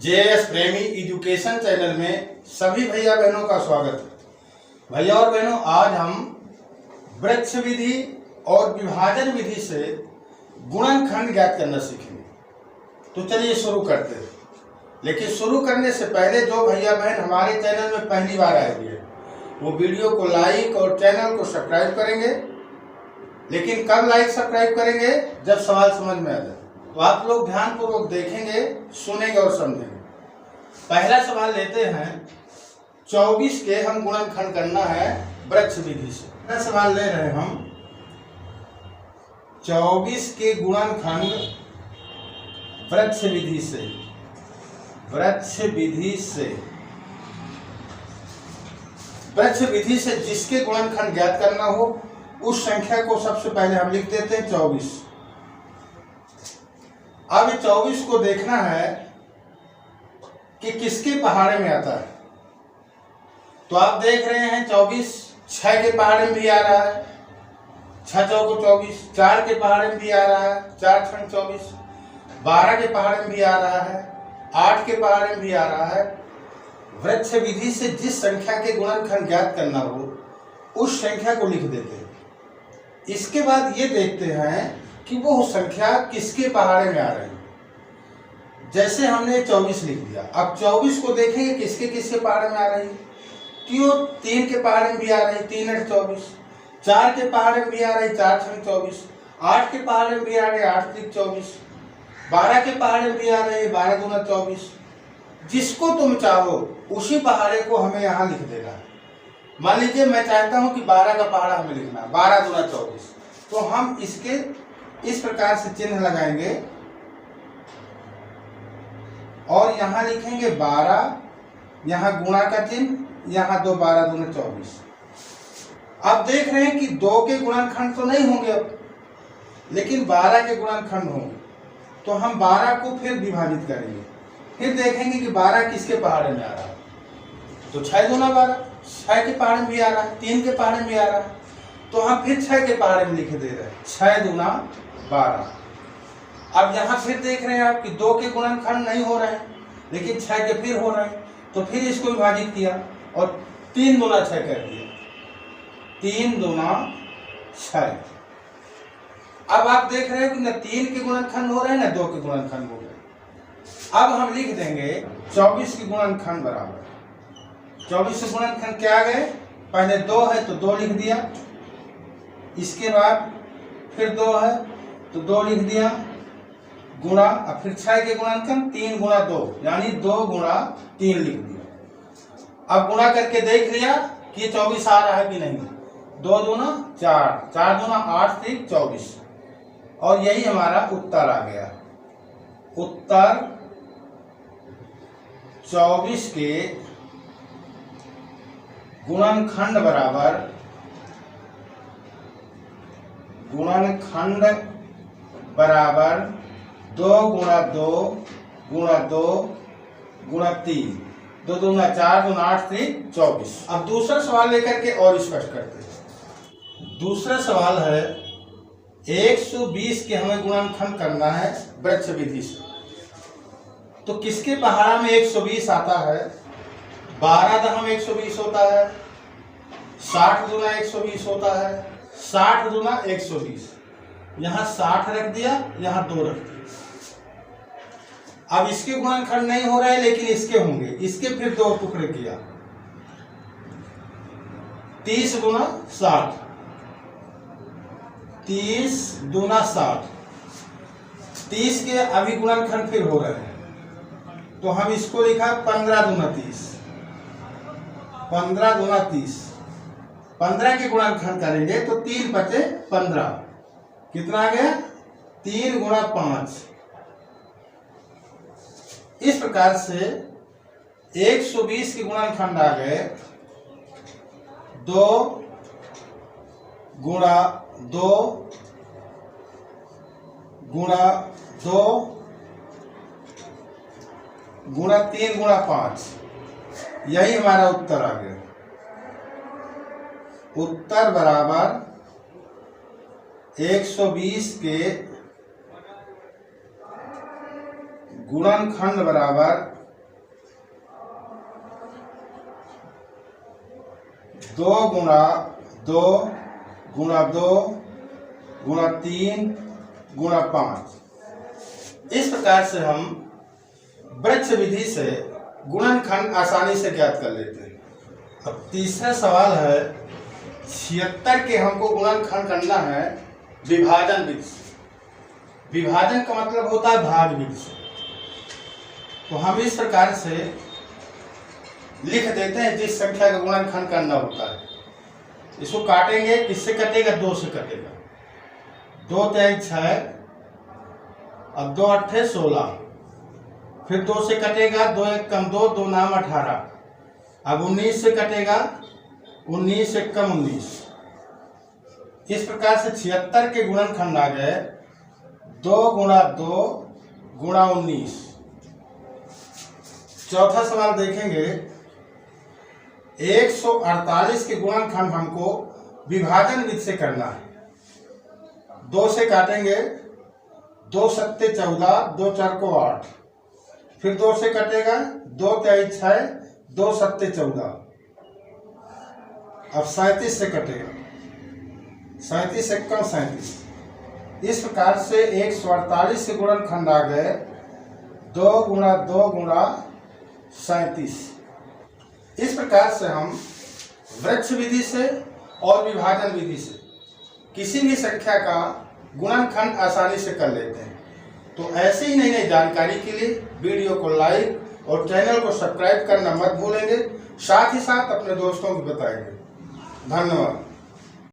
JS प्रेमी education channel में सभी भैया बहनों का स्वागत है। भैया और बहनों, आज हम वृक्ष विधि और विभाजन विधि से गुणनखंड ज्ञात करना सीखेंगे। तो चलिए शुरू करते हैं। लेकिन शुरू करने से पहले जो भैया बहन हमारे चैनल में पहली बार आए हुए हैं वो वीडियो को लाइक और चैनल को सब्सक्राइब करेंगे। लेकिन कब लाइक सब्सक्राइब करेंगे? जब सवाल समझ में आ जाए। तो आप लोग ध्यानपूर्वक देखेंगे, सुनेंगे और समझेंगे। पहला सवाल लेते हैं। 24 के हम गुणनखंड करना है वृक्ष विधि से। पहला सवाल ले रहे हैं हम 24 के गुणनखंड वृक्ष विधि से। वृक्ष विधि से जिसके गुणनखंड ज्ञात करना हो उस संख्या को सबसे पहले हम लिख देते हैं 24। अब 24 को देखना है कि किसके पहाड़े में आता है। तो आप देख रहे हैं 24 6 के पहाड़े में भी आ रहा है, 6 चौको 24, 4 के पहाड़े में भी आ रहा है, 4 छंग 24, 12 के पहाड़े में भी आ रहा है, 8 के पहाड़े में भी आ रहा है। वृक्ष विधि से जिस संख्या के गुणनखंड ज्ञात करना हो उस संख्या को लिख देते हैं। इसके बाद ये देखते हैं कि वो संख्या किसके पहाड़े में आ रही है। जैसे हमने 24 लिख दिया, अब 24 को देखेंगे किसके किसके पहाड़े में आ रही है। तो 3 के पहाड़े में भी आ रही, 3 8 24, 4 के पहाड़े में भी आ रही, 4 छंग 24, 8 के पहाड़े में भी आ रही, 8 3 24, 12 के पहाड़े में भी आ रही, 12 दूना 24। जिसको तुम चाहो उसी पहाड़े को हमें यहाँ लिख देना है। मान लीजिए मैं चाहता हूँ कि 12 का पहाड़ा हमें लिखना है, 12 दूना 24। तो हम इसके इस प्रकार से चिन्ह लगाएंगे और यहाँ लिखेंगे 12, यहाँ गुणा का चिन्ह, यहाँ 2 12 दूना 24। अब देख रहे हैं कि 2 के गुणनखंड तो नहीं होंगे अब, लेकिन 12 के गुणनखंड होंगे। तो हम 12 को फिर विभाजित करेंगे, फिर देखेंगे कि 12 किसके पहाड़े में आ रहा है। तो 6 दूना 12, 6 के पहाड़े में भी आ रहा है, 3 के पहाड़े में भी आ रहा है। तो हम फिर 6 के पहाड़े में लिख दे रहे हैं, 6 दूना 12। अब यहाँ फिर देख रहे हैं आप कि 2 के गुणनखंड नहीं हो रहे हैं, लेकिन 6 के फिर हो रहे हैं। तो फिर इसको विभाजित किया और 3 दूना 6 कर दिया, 3 दूना 6। अब आप देख रहे हैं कि न 3 के गुणनखंड हो रहे हैं न 2 के गुणनखंड हो रहे हैं। अब हम लिख देंगे 24 के गुणनखंड बराबर 24 के गुणनखंड क्या आ गए। पहले 2 है तो 2 लिख दिया, इसके बाद फिर 2 है तो 2 लिख दिया, गुणा, अब फिर 6 के गुणनखंड 3 गुणा 2 यानी 2 गुणा 3 लिख दिया। अब गुणा करके देख लिया कि 24 आ रहा है कि नहीं। 2 दूना 4, 4 दूना 8 3 24 और यही हमारा उत्तर आ गया। उत्तर 24 के गुणनखंड बराबर 2 गुणा 2 गुणा 2 गुणा 3, 2 दूना 4 दूना 8 3 24। अब दूसरा सवाल लेकर के और स्पष्ट करते हैं। दूसरा सवाल है 120 के हमें गुणनखंड करना है वृक्ष विधि से। तो किसके पहाड़ा में 120 आता है? 12 दहम 120 होता है, 60 दूना 120 होता है, 60 दूना 120। यहाँ 60 रख दिया, यहाँ 2 रख दिया। अब इसके गुणनखंड नहीं हो रहे लेकिन इसके होंगे, इसके फिर 2 टुकड़े किया, 30 दूना 60, 30 दूना 60। 30 के अभी गुणनखंड फिर हो रहे हैं तो हम इसको लिखा 15 दूना 30, 15 दूना 30। 15 के गुणनखंड करेंगे तो 3 बचे 15, कितना आ गया? 3 गुणा 5। इस प्रकार से 120 के गुणनखंड आ गए 2 गुणा 2 गुणा 2 गुणा 3 गुणा 5। यही हमारा उत्तर आ गया। उत्तर बराबर 120 के गुणनखंड बराबर 2 गुणा 2 गुणा 2 गुणा 3 गुणा 5। इस प्रकार से हम वृक्ष विधि से गुणनखंड आसानी से ज्ञात कर लेते हैं। अब तीसरा सवाल है 76 के हमको गुणनखंड करना है विभाजन विधि से। विभाजन का मतलब होता है भाग विधि से। तो हम इस प्रकार से लिख देते हैं जिस संख्या का गुणनखंड करना होता है। इसको काटेंगे, किससे कटेगा? 2 से कटेगा। 2 3 6, अब 2 8 16, फिर 2 से कटेगा, 2 1 कम 2, 2 नाम 18, अब 19 से कटेगा, 19 1 कम 19। इस प्रकार से 76 के गुणनखंड आ गए 2 गुणा 2 गुणा 19। चौथा सवाल देखेंगे 148 के गुणनखंड हमको विभाजन विधि से करना है। 2 से काटेंगे, 2 7 14, 2 4 को 8, फिर 2 से कटेगा, 2 3 6, 2 7 14, अब 37 से कटेगा, 37 1 कम 37। इस प्रकार से 148 के गुणनखंड आ गए 2 गुणा 2 गुणा 37। इस प्रकार से हम वृक्ष विधि से और विभाजन विधि से किसी भी संख्या का गुणनखंड आसानी से कर लेते हैं। तो ऐसे ही नई नई जानकारी के लिए वीडियो को लाइक और चैनल को सब्सक्राइब करना मत भूलेंगे। साथ ही साथ अपने दोस्तों को बताएंगे। धन्यवाद।